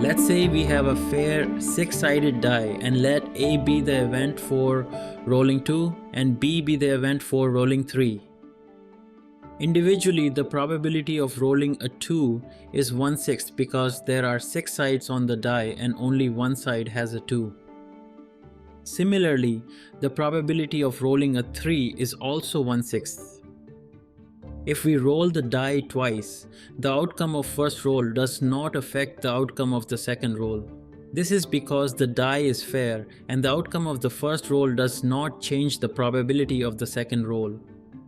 Let's say we have a fair 6-sided die and let A be the event for rolling 2 and B be the event for rolling 3. Individually, the probability of rolling a 2 is 1/6 because there are 6 sides on the die and only one side has a 2. Similarly, the probability of rolling a 3 is also 1/6. If we roll the die twice, the outcome of first roll does not affect the outcome of the second roll. This is because the die is fair and the outcome of the first roll does not change the probability of the second roll.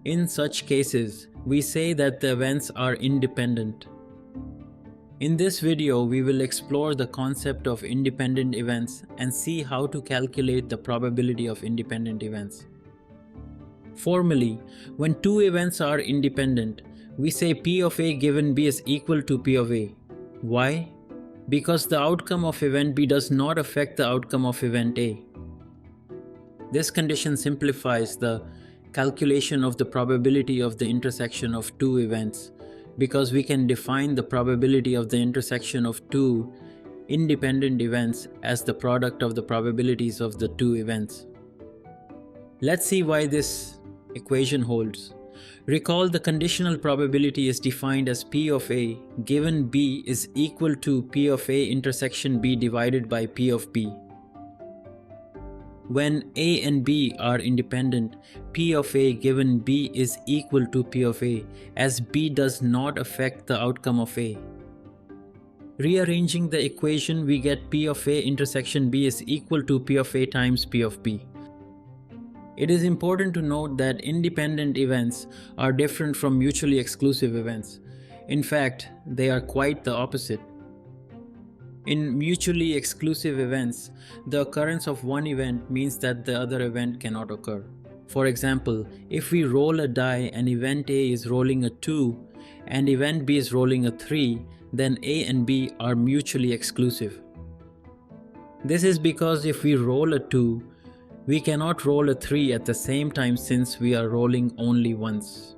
In such cases, we say that the events are independent. In this video, we will explore the concept of independent events and see how to calculate the probability of independent events. Formally, when two events are independent, we say P of A given B is equal to P of A. Why? Because the outcome of event B does not affect the outcome of event A. This condition simplifies the calculation of the probability of the intersection of two events, because we can define the probability of the intersection of two independent events as the product of the probabilities of the two events. Let's see why this equation holds. Recall the conditional probability is defined as P of A given B is equal to P of A intersection B divided by P of B. When A and B are independent, P of A given B is equal to P of A, as B does not affect the outcome of A. Rearranging the equation, we get P of A intersection B is equal to P of A times P of B. It is important to note that independent events are different from mutually exclusive events. In fact, they are quite the opposite. In mutually exclusive events, the occurrence of one event means that the other event cannot occur. For example, if we roll a die and event A is rolling a 2 and event B is rolling a 3, then A and B are mutually exclusive. This is because if we roll a 2, we cannot roll a 3 at the same time since we are rolling only once.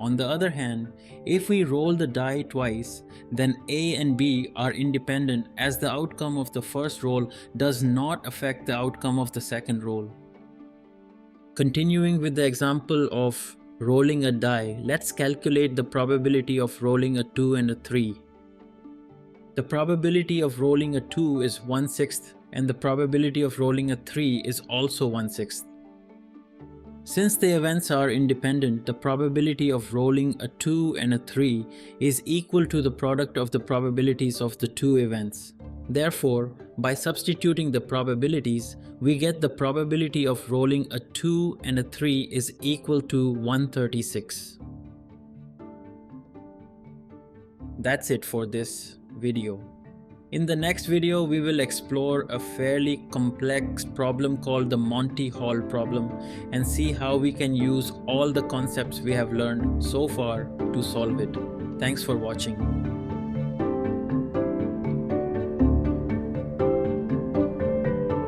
On the other hand, if we roll the die twice, then A and B are independent as the outcome of the first roll does not affect the outcome of the second roll. Continuing with the example of rolling a die, let's calculate the probability of rolling a 2 and a 3. The probability of rolling a 2 is 1/6 and the probability of rolling a 3 is also 1/6. Since the events are independent, the probability of rolling a 2 and a 3 is equal to the product of the probabilities of the two events. Therefore, by substituting the probabilities, we get the probability of rolling a 2 and a 3 is equal to 136. That's it for this video. In the next video, we will explore a fairly complex problem called the Monty Hall problem and see how we can use all the concepts we have learned so far to solve it. Thanks for watching.